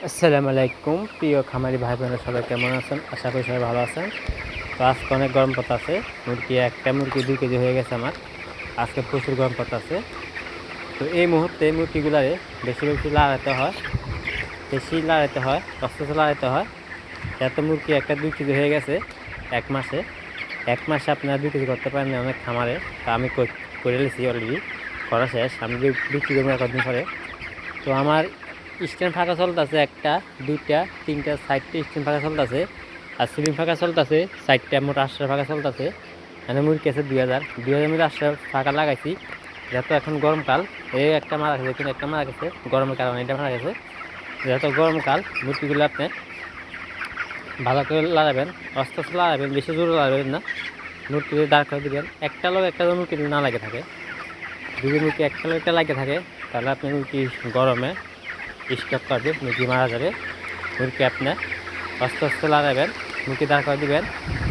আসসালামু আলাইকুম প্রিয় খামারি ভাই বোনেরা, সবাই কেমন আছেন? আশা করি সবাই ভালো আছেন। তো আজকে অনেক গরম পড়তেছে। একটা মুরগি 2 কেজি হয়ে গেছে আমার। আজকে প্রচুর গরম পড়তেছে। তো এই মুহূর্তে মুরগিগুলারে বেশি বেশি লাড়াতে হয়, কষ্ট লাড়াতে হয়। এত মুরগি একটা 2 কেজি হয়ে গেছে এক মাসে। এক মাসে আপনারা 2 কেজি করতে পারেন না অনেক খামারে। তা আমি করে নিয়েছি, অলরেডি করা শেষ। আমি বিক্রি করবো কদিন পরে। তো আমার স্ট্যান্ড ফাঁকা চলতেছে, একটা, দুইটা, তিনটা, 4টে স্ট্যান্ড ফাঁকা চলতেছে। আর সিলিং ফাঁকা চলতেছে 4টে, মোট 8টা ফাঁকা চলতেছে। মানে মুরগি আছে 2000 মধ্যে 8টা ফাঁকা লাগাইছি। যেহেতু এখন গরমকাল, এই একটা মারা গেছে, কিন্তু একটা মারা গেছে গরমের কারণে, এটা মারা গেছে। যেহেতু গরমকাল, মুরগিগুলো আপনি ভালো করে লাগাবেন, অস্তে আস্তে লাগাবেন, বেশি জোরে লাগাবেন না। মুরগি দাঁড় করে দিবেন, একটা লোক একটা মুরগি না লাগে থাকে। যদি মুরগি একটা লোক একটা লাগে থাকে, তাহলে আপনি মুরগি গরমে স্টক করবে, মুরগি মারা যাবে। মুরগি আপনার আস্তে আস্তে লাগাবেন, মুরগি দাঁড় করে দেবেন।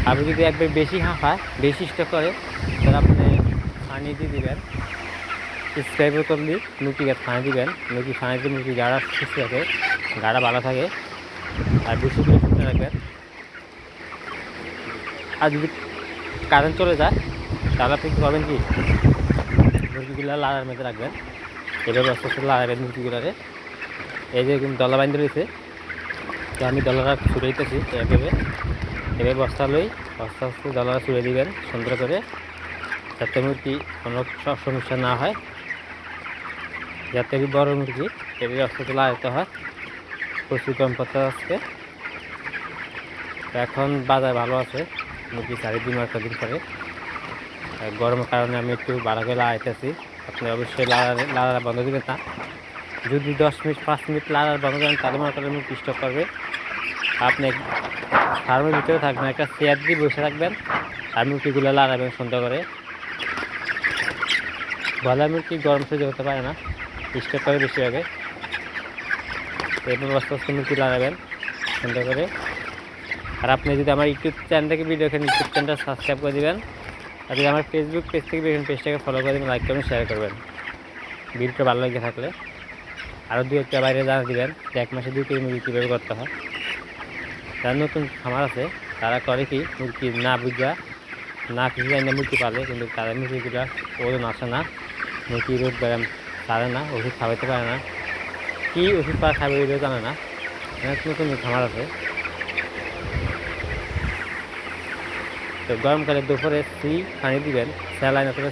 আপনি যদি একবার বেশি হাঁফায়, বেশি স্টক করে, তাহলে আপনি পানি দিয়ে দিবেন, স্প্রে বোতল দিয়ে মুরগিকে পানি দিবেন। পানি দিয়ে মুরগি গাড়া সুস্থ থাকে, গাড়া ভালো থাকে। আর বেশি করে শুকনো রাখবেন। আর যদি কারেন্ট চলে যায়, তাহলে আপনি কী করবেন, কি মুরগিগুলো লাড়ার মধ্যে রাখবেন। এভাবে আস্তে আস্তে লাগাবেন মুরগিগুলোরে। এই যে দলা বাইন্ধে রয়েছে, তো আমি দলাটা ছুড়ে দিতেছি। এভাবে বস্তা আস্তে দলাটা ছুড়ে দিবেন সুন্দর করে, যাতে মুরগি কোনো সমস্যা না হয়। যাতে বড় মুরগি এভাবে আস্তে আস্তে লাগাতে হয়। প্রচুর কম পড়তে আসছে। তো এখন বাজার ভালো আছে, মুরগি 4-2 পরে। গরমের কারণে আমি একটু ভালো করে লাগাইতেছি। আপনি অবশ্যই লাড়া বন্ধ দেবেন না। যদি 10 মিনিট 5 মিনিট লাড়া বন্ধ করেন, তাহলে মনে করেন মুরগি স্টক করবে। আপনি ফার্মের ভিতরে থাকবেন, একটা চেয়ার দিয়ে বসে থাকবেন, আর মুরগিগুলো লাগাবেন সুন্দর করে। ব্রয়লার মুরগি গরম সহ্য করতে পারে না, স্টক করে বেশি আগে। এরপর আস্তে আস্তে মুরগি লাগাবেন সুন্দর করে। আর আপনি যদি আমার ইউটিউব চ্যানেল থেকে ভিডিও দেখেন, ইউটিউব চ্যানেলটা সাবস্ক্রাইব করে দেবেন। আর যদি আমার ফেসবুক পেজ থেকে দেখেন, পেজটাকে ফলো করে দেবেন, লাইক করবেন, শেয়ার করবেন। ভিডিওটা ভালো লেগে থাকলে আরও 2-1টা বাইরে জানা দিবেন যে 1 মাসে 2 কেজি মুরগি কীভাবে করতে হয়। যারা নতুন খামার আছে, তারা করে কি, মুরগি না বুঝা না কিছু জানি না মুরগি পালে, কিন্তু তাদের মুরগিগুলো ওজন আসে না, মুরগি রোগ ব্যায়াম পারে না, ওষুধ খাওয়াইতে পারে না, কী ওষুধ পাওয়া খাবে ওইটাও জানে না। নতুন খামার আছে। তো গরমকালে দুপুরে পানি দিবেন, স্যালাইন অথবা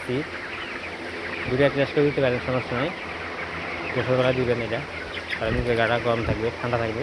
দুটো এক গ্লাস করে দিতে পারেন, সমস্যা নেই। দুপুরবেলা দিবেন এটা, কারণ গাটা গরম থাকবে, ঠান্ডা থাকবে।